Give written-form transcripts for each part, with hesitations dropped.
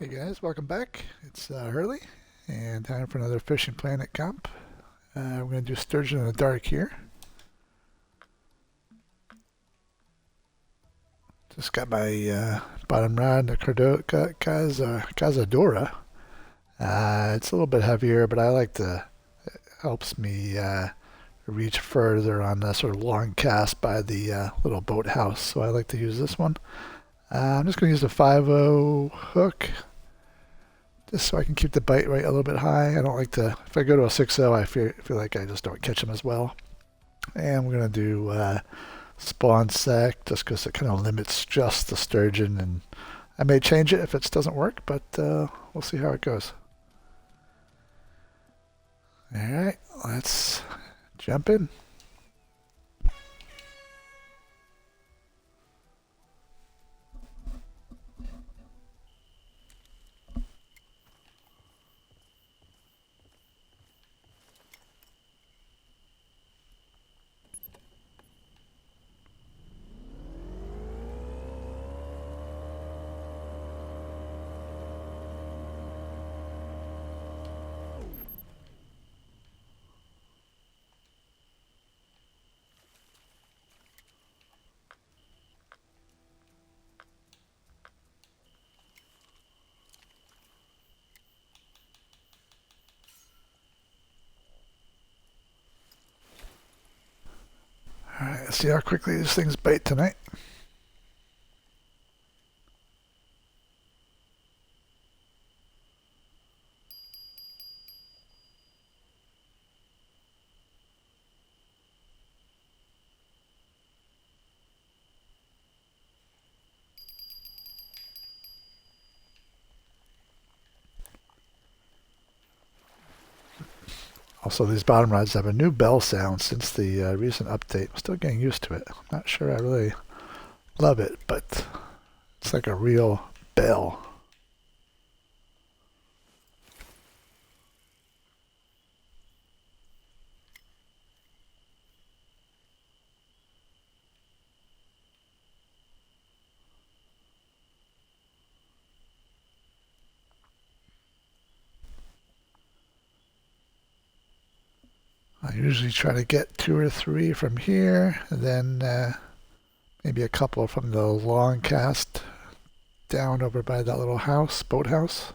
Hey guys, welcome back. It's Hurley, and time for another Fishing Planet comp. We're going to do Sturgeon in the dark here. Just got my bottom rod, the Cazadora. It's a little bit heavier, but I like to, it helps me reach further on the sort of long cast by the little boathouse, so I like to use this one. I'm just going to use a 5.0 hook just so I can keep the bite rate a little bit high. I don't like to, if I go to a 6.0, I feel like I just don't catch them as well. And we're going to do spawn sec just because it kind of limits just the sturgeon. And I may change it if it doesn't work, but we'll see how it goes. Alright, let's jump in. Alright, let's see how quickly these things bite tonight. Also, these bottom rods have a new bell sound since the recent update. I'm still getting used to it. I'm not sure I really love it, but it's like a real bell. I usually try to get 2 or 3 from here, and then maybe a couple from the long cast down over by that little house, boathouse.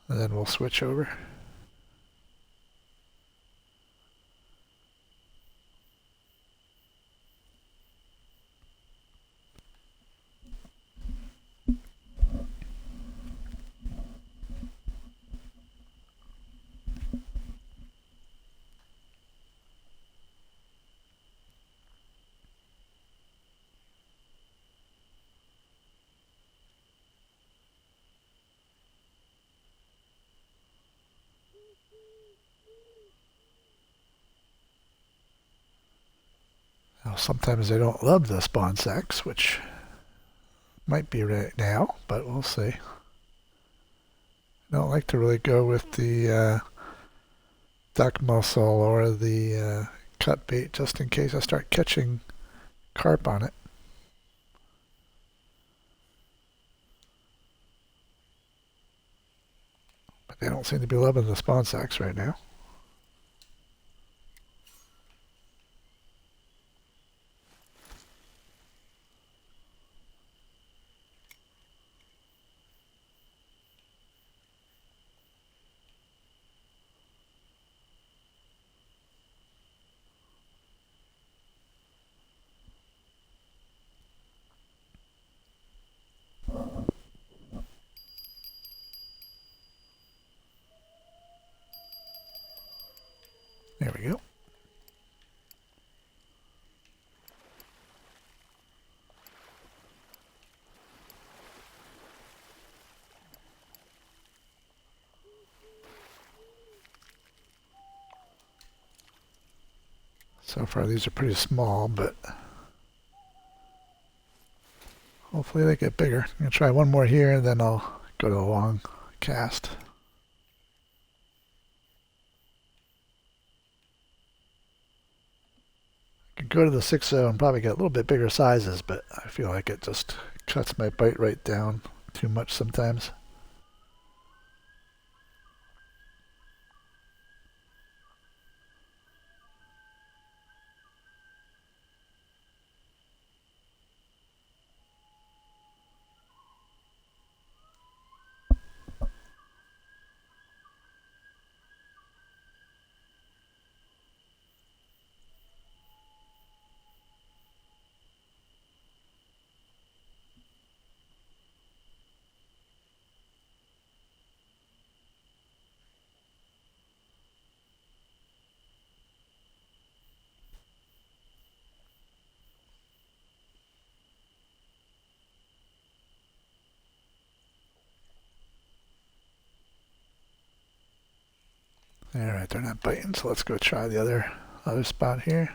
And then we'll switch over. Now, sometimes they don't love the spawn sacks, which might be right now, but we'll see. I don't like to really go with the duck mussel or the cut bait just in case I start catching carp on it. But they don't seem to be loving the spawn sacks right now. There we go. So far these are pretty small, but hopefully they get bigger. I'm going to try one more here, and then I'll go to the long cast. I could go to the 6.0 and probably get a little bit bigger sizes, but I feel like it just cuts my bite rate down too much sometimes. Alright, they're not biting, so let's go try the other spot here.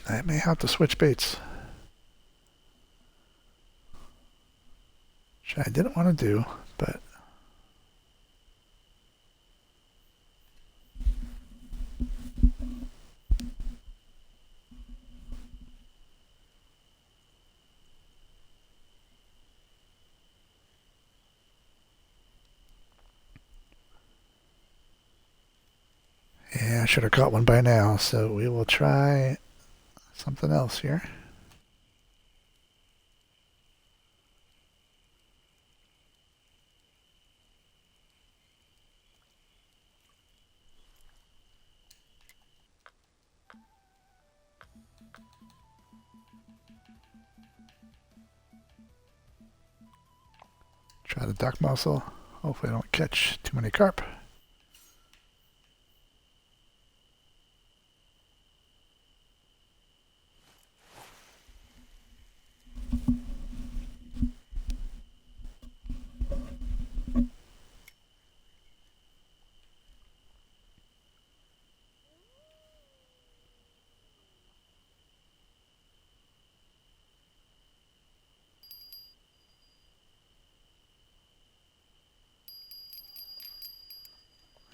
I may have to switch baits, which I didn't want to do, but yeah, I should have caught one by now, so we will try something else here. Try the duck mussel. Hopefully I don't catch too many carp.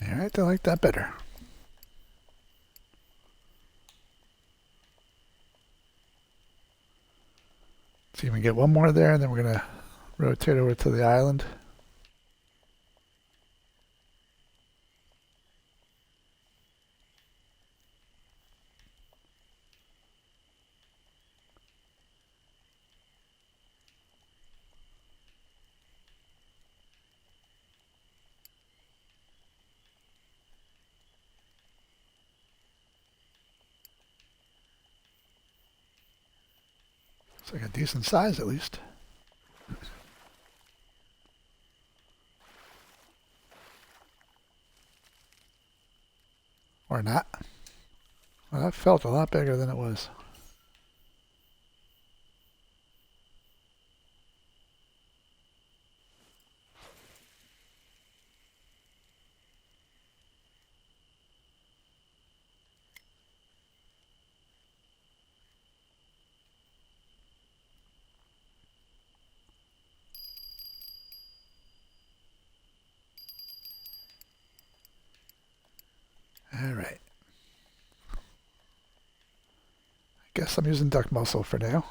Alright, I like that better. See if we can get one more there, and then we're going to rotate over to the island. It's like a decent size at least. Or not. Well, that felt a lot bigger than it was. guess I'm using duck muscle for now.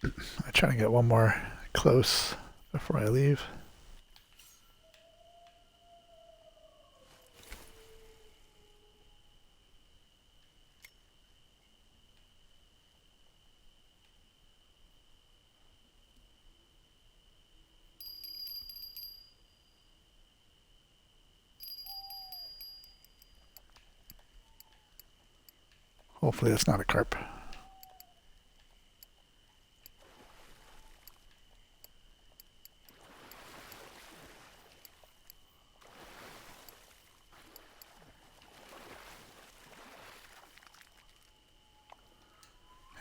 I'm trying to get one more close before I leave. Hopefully that's not a carp.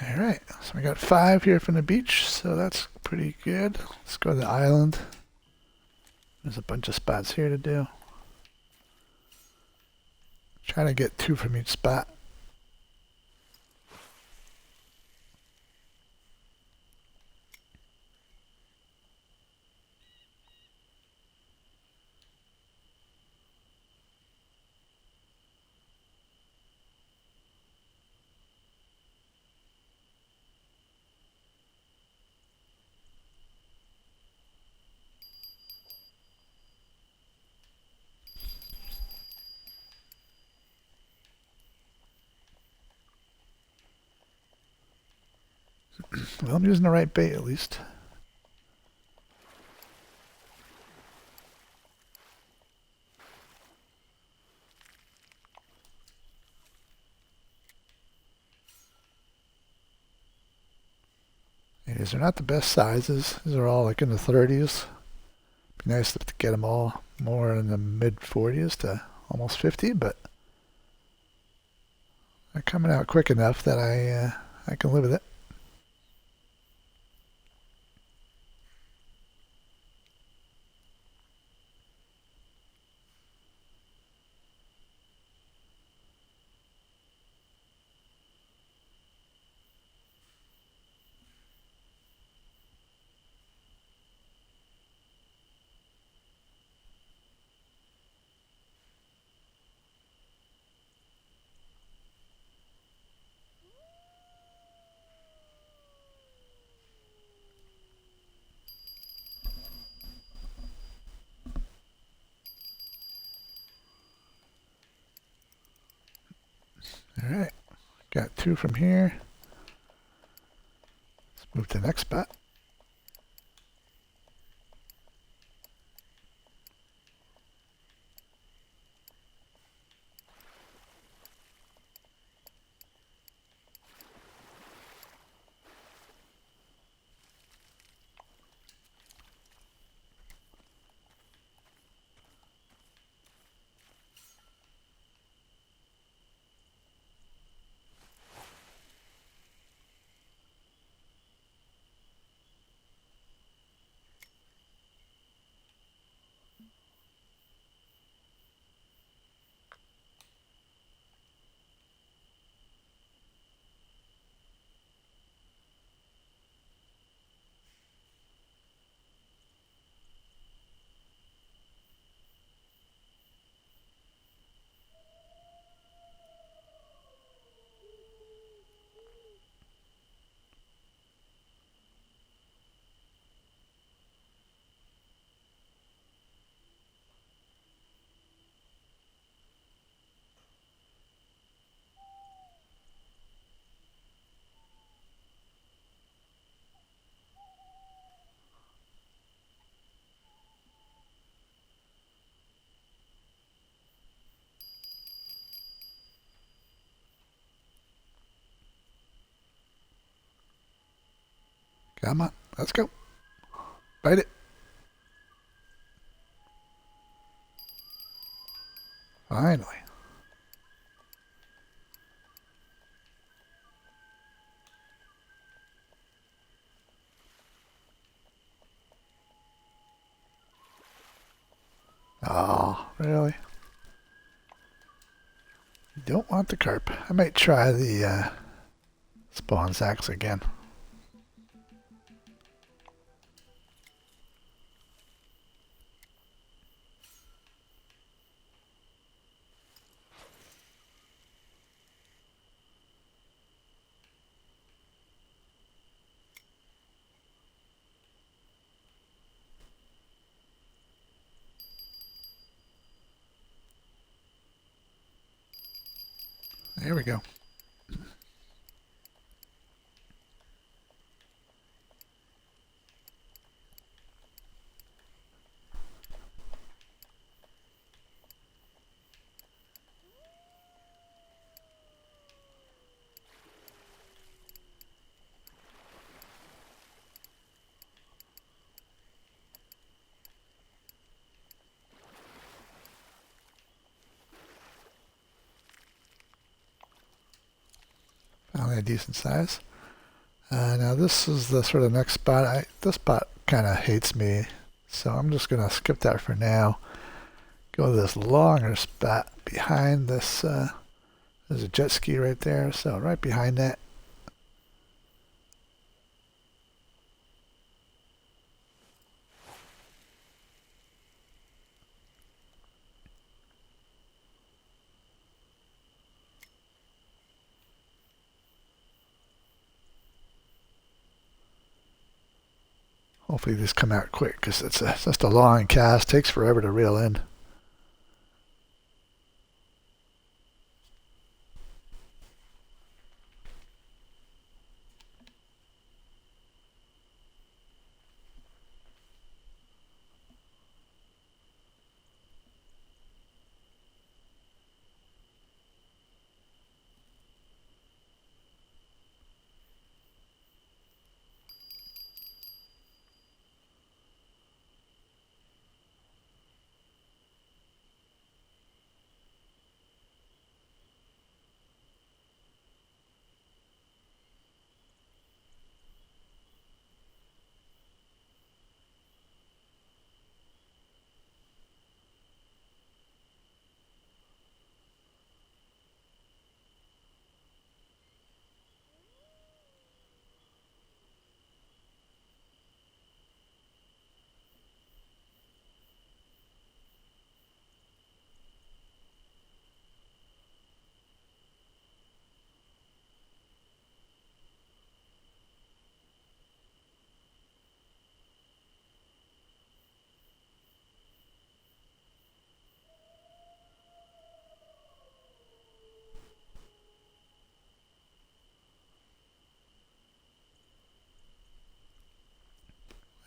Alright, so we got 5 here from the beach, so that's pretty good. Let's go to the island. There's a bunch of spots here to do. Trying to get 2 from each spot. Well, I'm using the right bait at least. And these are not the best sizes. These are all like in the 30s. Be nice to get them all more in the mid 40s to almost 50, but they're coming out quick enough that I can live with it. Alright, got 2 from here. Let's move to the next spot. Come on, let's go. Bite it. Finally. Oh, really? You don't want the carp. I might try the spawn sacks again. There we go. Finally a decent size. Now this is the sort of next spot. This spot kind of hates me, so I'm just going to skip that for now. Go to this longer spot behind this. There's a jet ski right there, so right behind that. Hopefully these come out quick because it's just a long cast. Takes forever to reel in.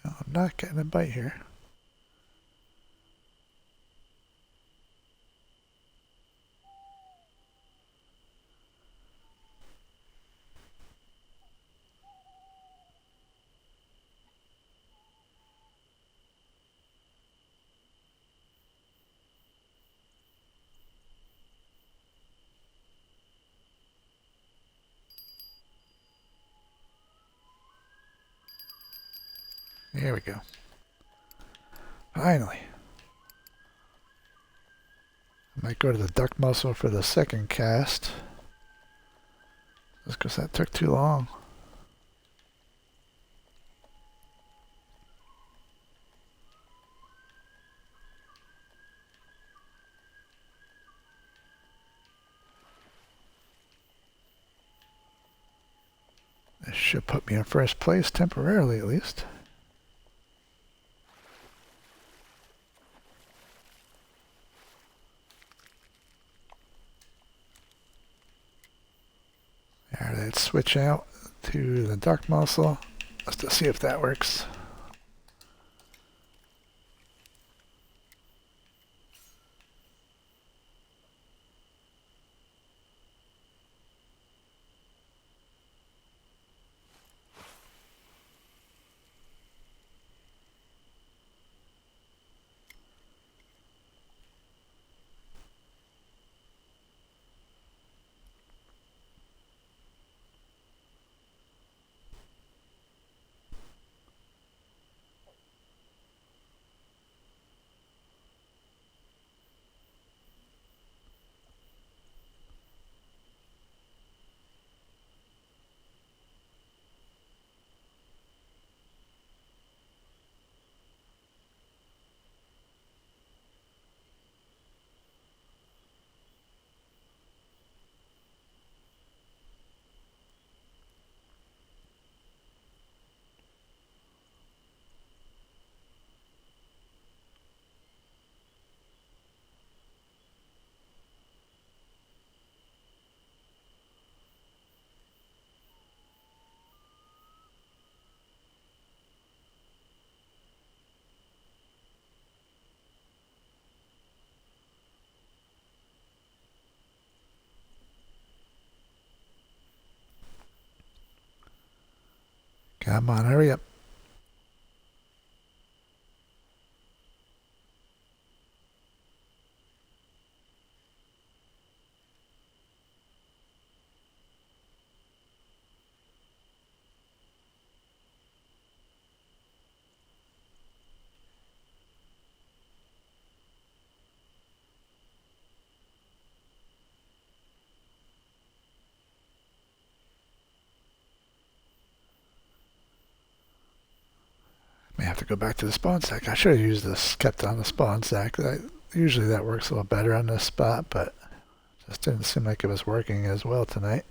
No, I'm not getting a bite here. Here we go. Finally. I might go to the duck muscle for the second cast. Just because that took too long. This should put me in first place temporarily at least. Alright, let's switch out to the duck muscle just to see if that works. Come on, hurry up. May have to go back to the spawn sack. I should have used this, kept on the spawn sack. Usually that works a little better on this spot, but just didn't seem like it was working as well tonight.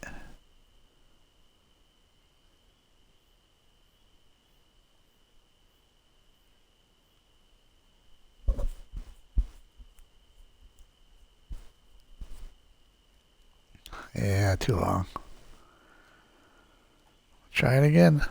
Yeah, too long. Try it again.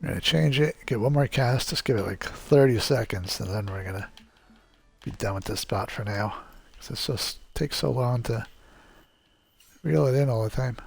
We're going to change it, get one more cast, just give it like 30 seconds, and then we're going to be done with this spot for now. Because this just takes so long to reel it in all the time.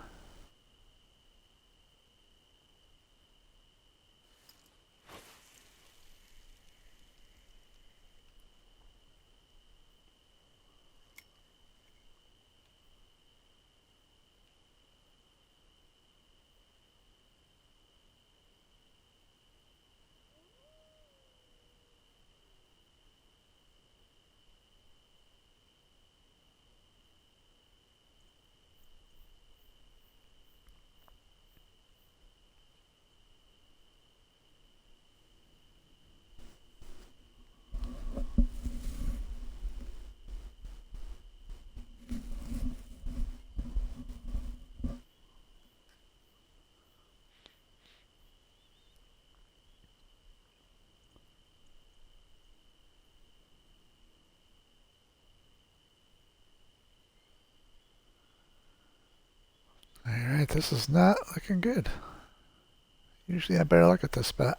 Alright, this is not looking good. Usually I have better luck at this spot.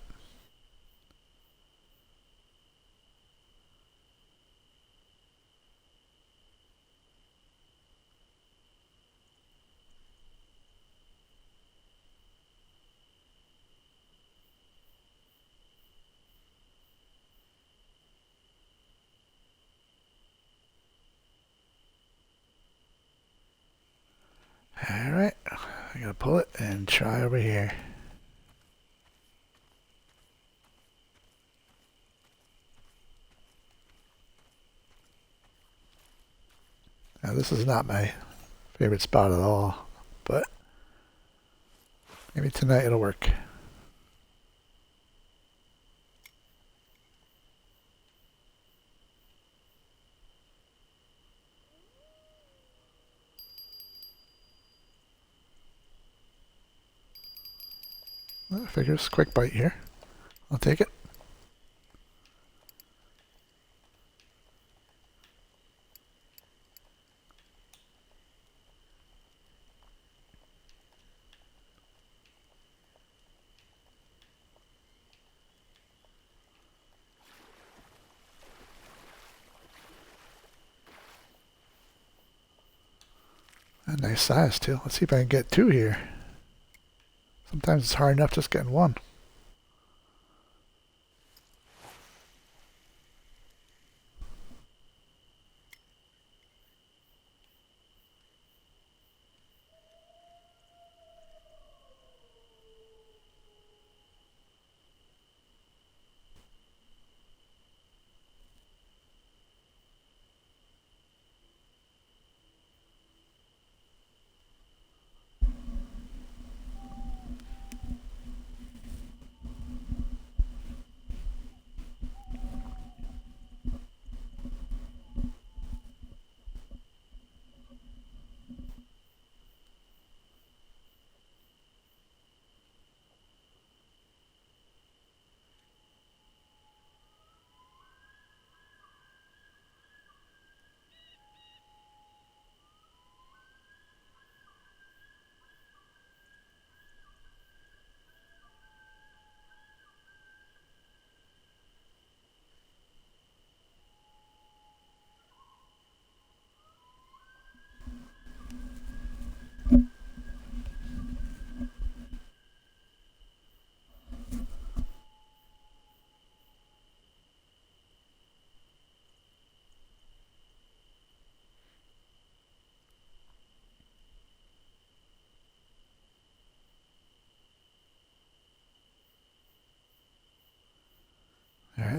Alright, I gotta pull it and try over here. Now this is not my favorite spot at all, but maybe tonight it'll work. Well, figures, quick bite here. I'll take it. A nice size too. Let's see if I can get two here. Sometimes it's hard enough just getting one.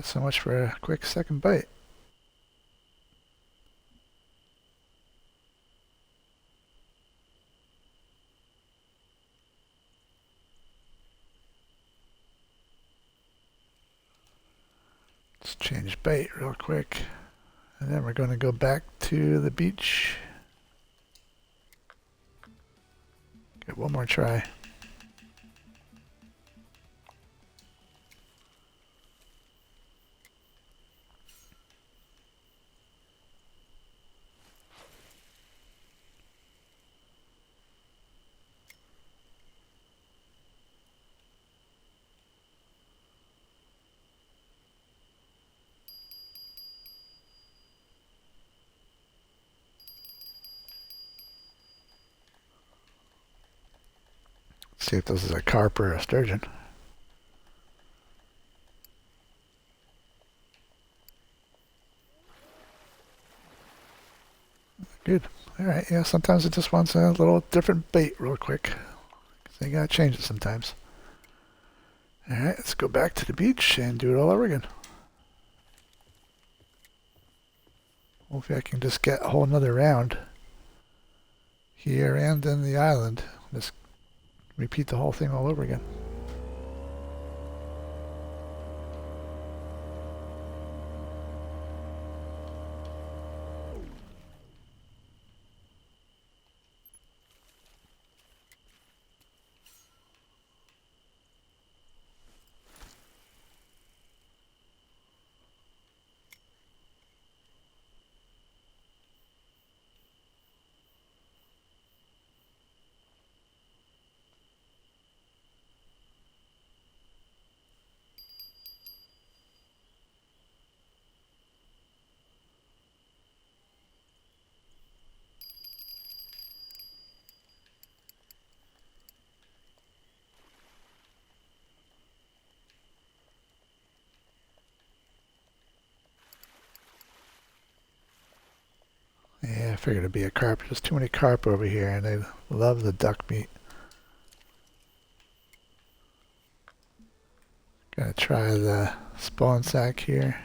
Alright, so much for a quick second bite. Let's change bait real quick. And then we're going to go back to the beach. Get one more try. See if this is a carp or a sturgeon. Good. Alright, yeah, sometimes it just wants a little different bait real quick. So you gotta change it sometimes. Alright, let's go back to the beach and do it all over again. Hopefully I can just get a whole nother round here and in the island. Just repeat the whole thing all over again. Yeah, I figured it'd be a carp. There's too many carp over here, and they love the duck meat. Gonna try the spawn sack here.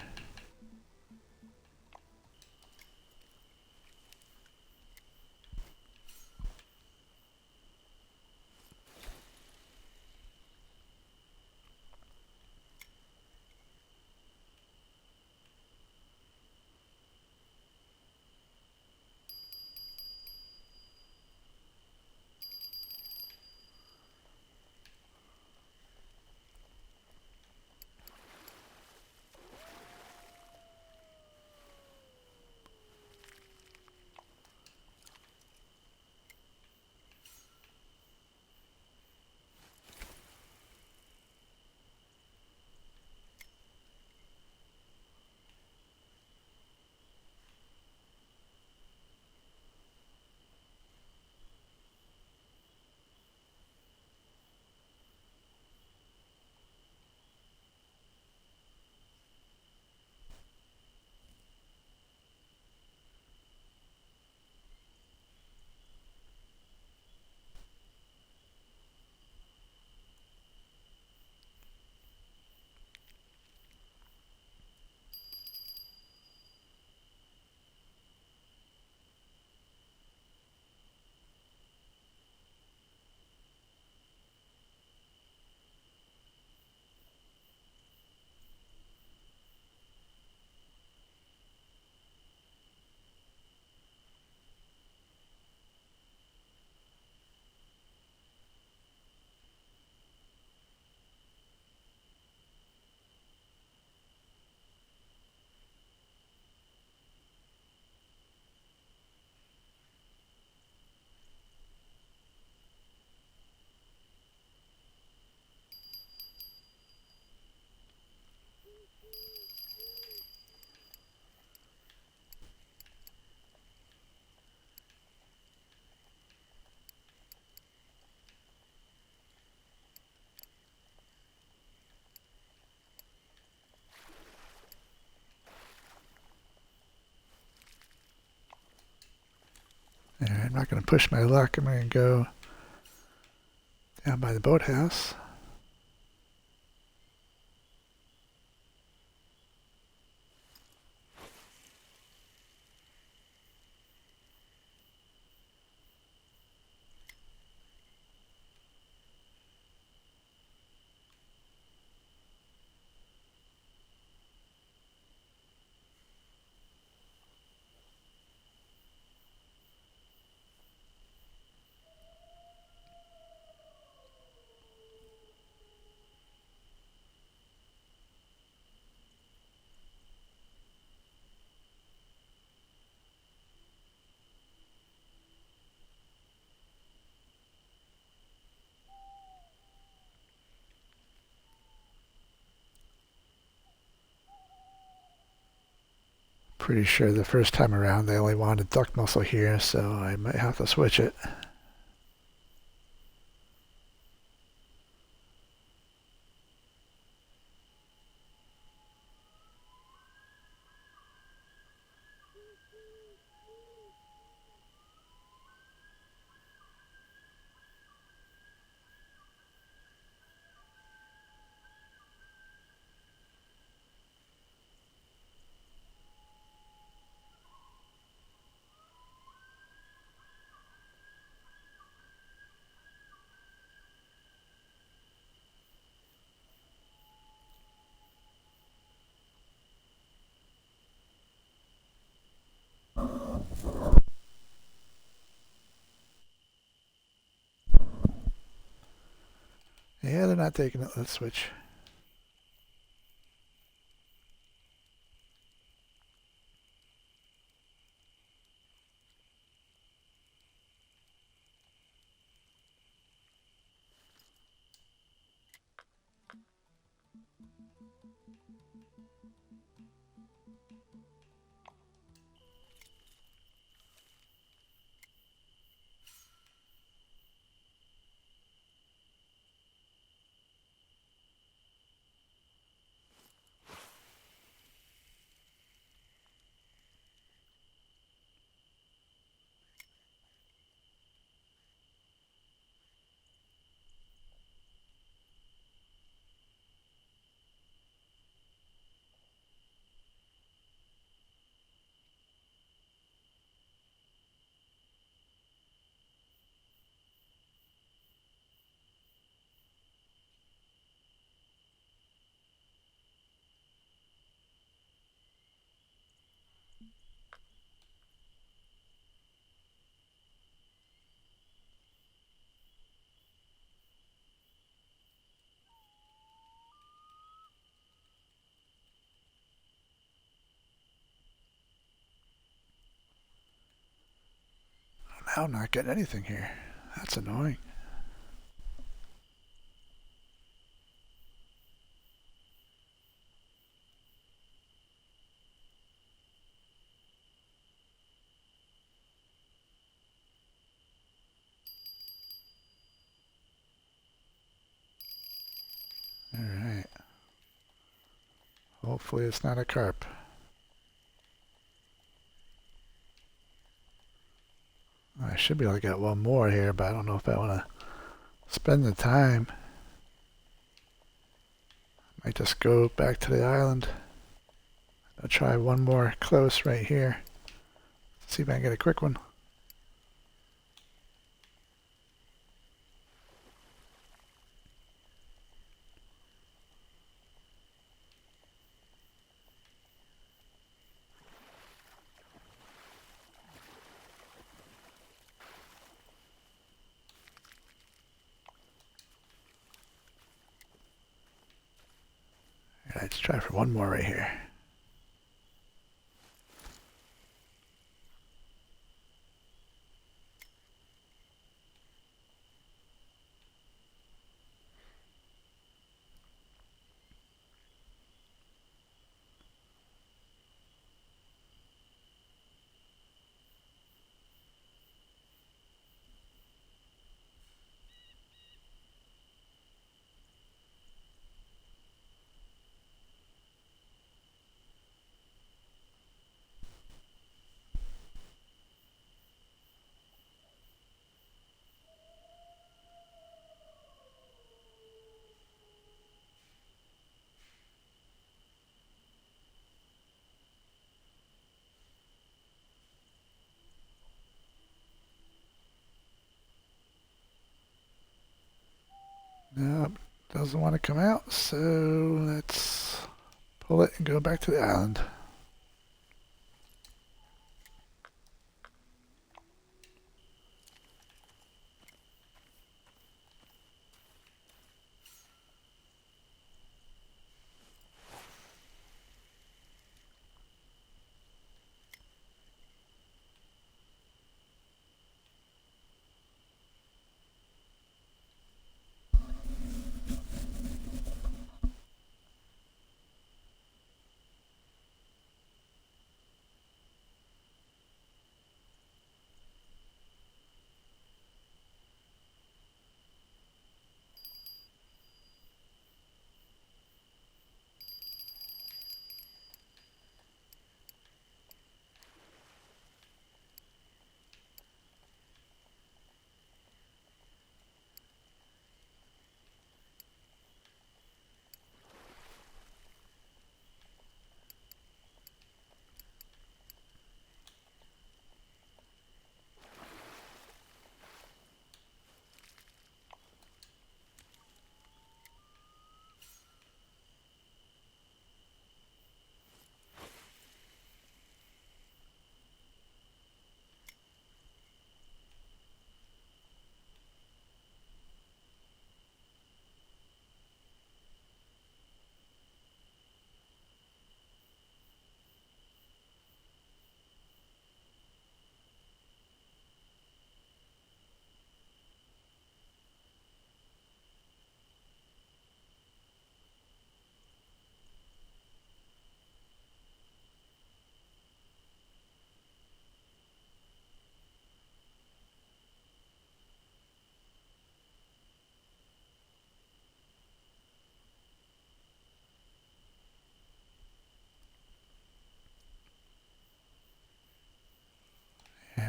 And I'm not going to push my luck. I'm going to go down by the boathouse. Pretty sure the first time around they only wanted duck muscle here, so I might have to switch it. Yeah, they're not taking it. Let's switch. Now I'm not getting anything here. That's annoying. Alright. Hopefully it's not a carp. I should be able to get one more here, but I don't know if I want to spend the time. Might just go back to the island. I'll try one more close right here. See if I can get a quick one. Let's try for one more right here. Nope, doesn't want to come out, so let's pull it and go back to the island.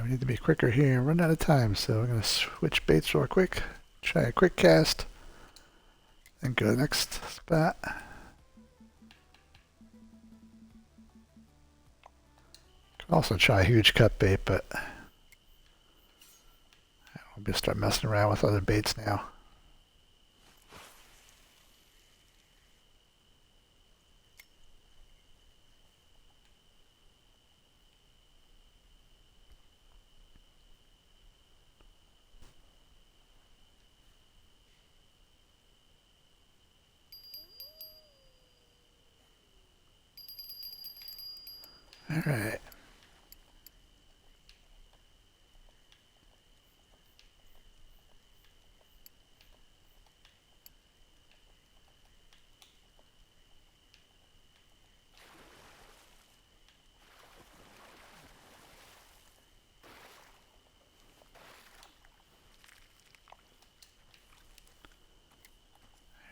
we need to be quicker here. Run out of time, so I'm going to switch baits real quick. Try a quick cast. And go to the next spot. Could also try a huge cut bait, but I'll just start messing around with other baits now. All right.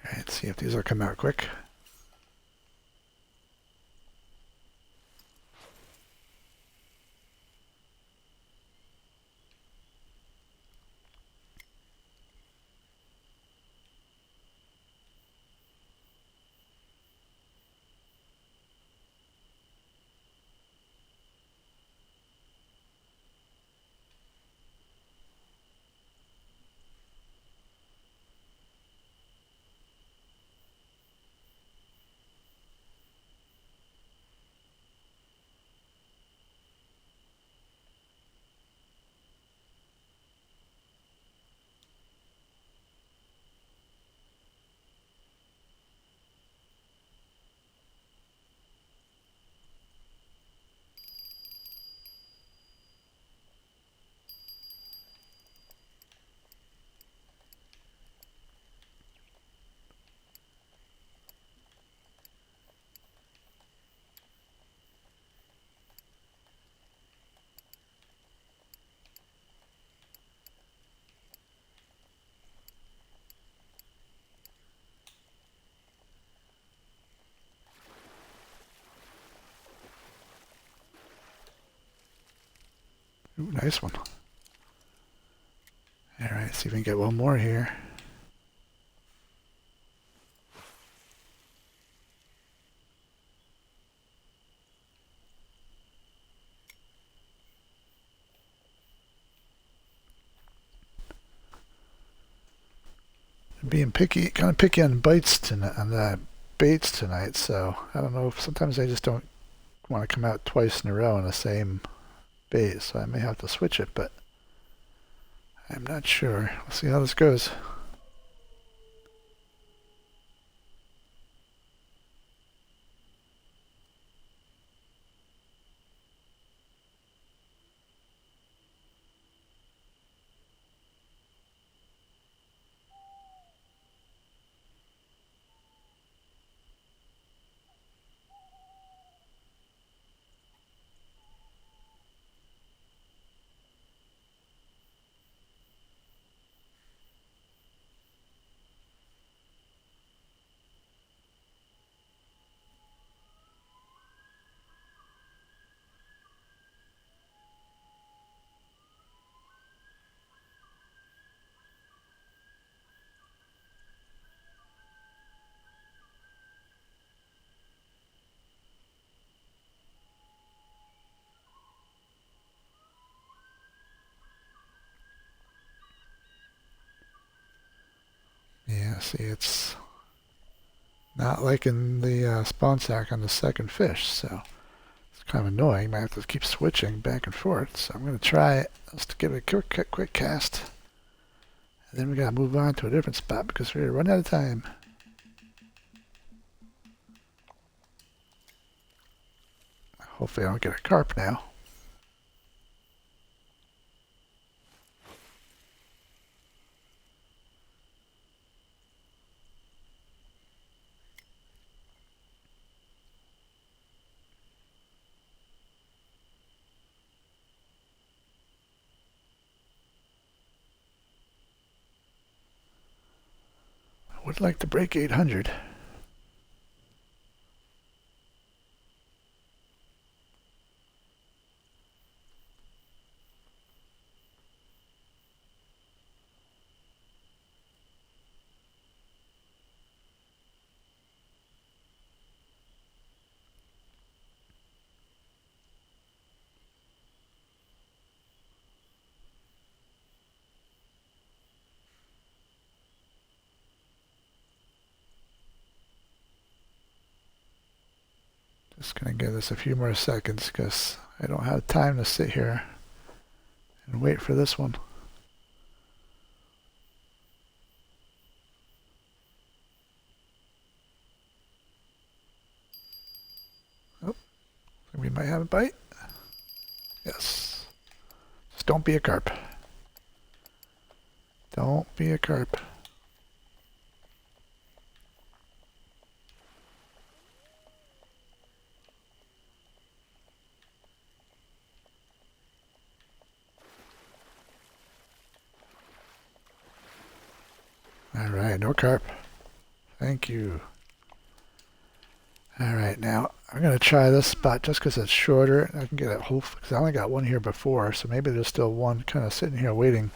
All right, see if these will come out quick. Ooh, nice one. All right, see if we can get one more here. I'm being picky, kind of picky on bites tonight, on the baits tonight. So I don't know if sometimes I just don't want to come out twice in a row on the same bait. So I may have to switch it, but I'm not sure. We'll see how this goes. Yeah, see, it's not liking the spawn sack on the second fish, so it's kind of annoying. Might have to keep switching back and forth. So I'm going to try it. Let's give it a quick cast. And then we got to move on to a different spot because we're going to run out of time. Hopefully I don't get a carp now. I would like to break 800. Just gonna give this a few more seconds because I don't have time to sit here and wait for this one. Oh, we might have a bite. Yes. Just don't be a carp. Don't be a carp. Alright, no carp. Thank you. Alright, now I'm going to try this spot just because it's shorter. I can get it whole, because I only got one here before, so maybe there's still one kind of sitting here waiting.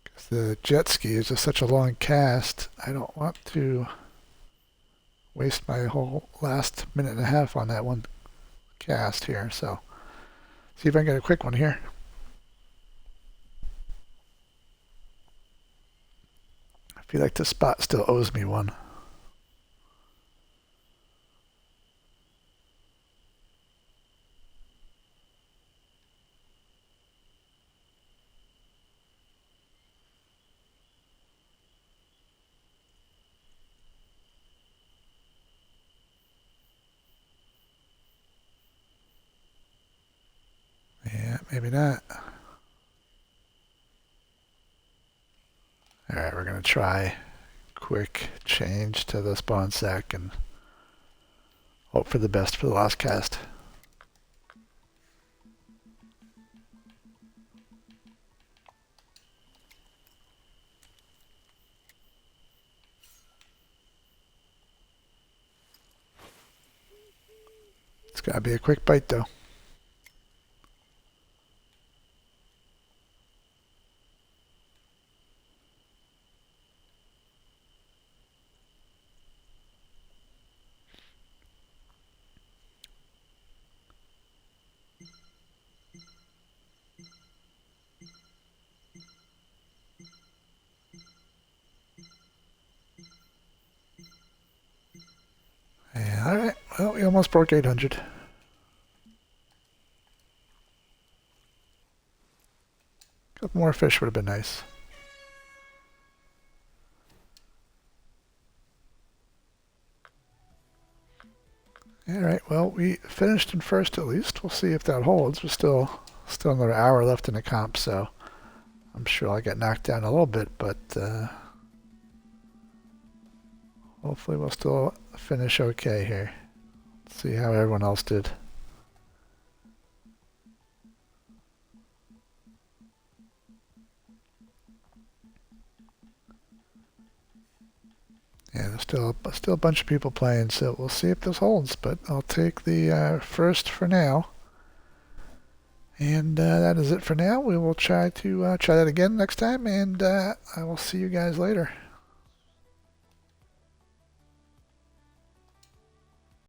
Because the jet ski is just such a long cast, I don't want to waste my whole last minute and a half on that one cast here. So, see if I can get a quick one here. I feel like this spot still owes me one. Yeah, maybe not. Alright, we're going to try quick change to the spawn sack and hope for the best for the last cast. It's got to be a quick bite though. Yeah, alright, well, we almost broke 800. A couple more fish would have been nice. Alright, well, we finished in first at least. We'll see if that holds. We're still another hour left in the comp, so I'm sure I'll get knocked down a little bit, but hopefully we'll still finish okay here. Let's see how everyone else did. Yeah, there's still a bunch of people playing, so we'll see if this holds. But I'll take the first for now. And that is it for now. We will try that again next time, and I will see you guys later.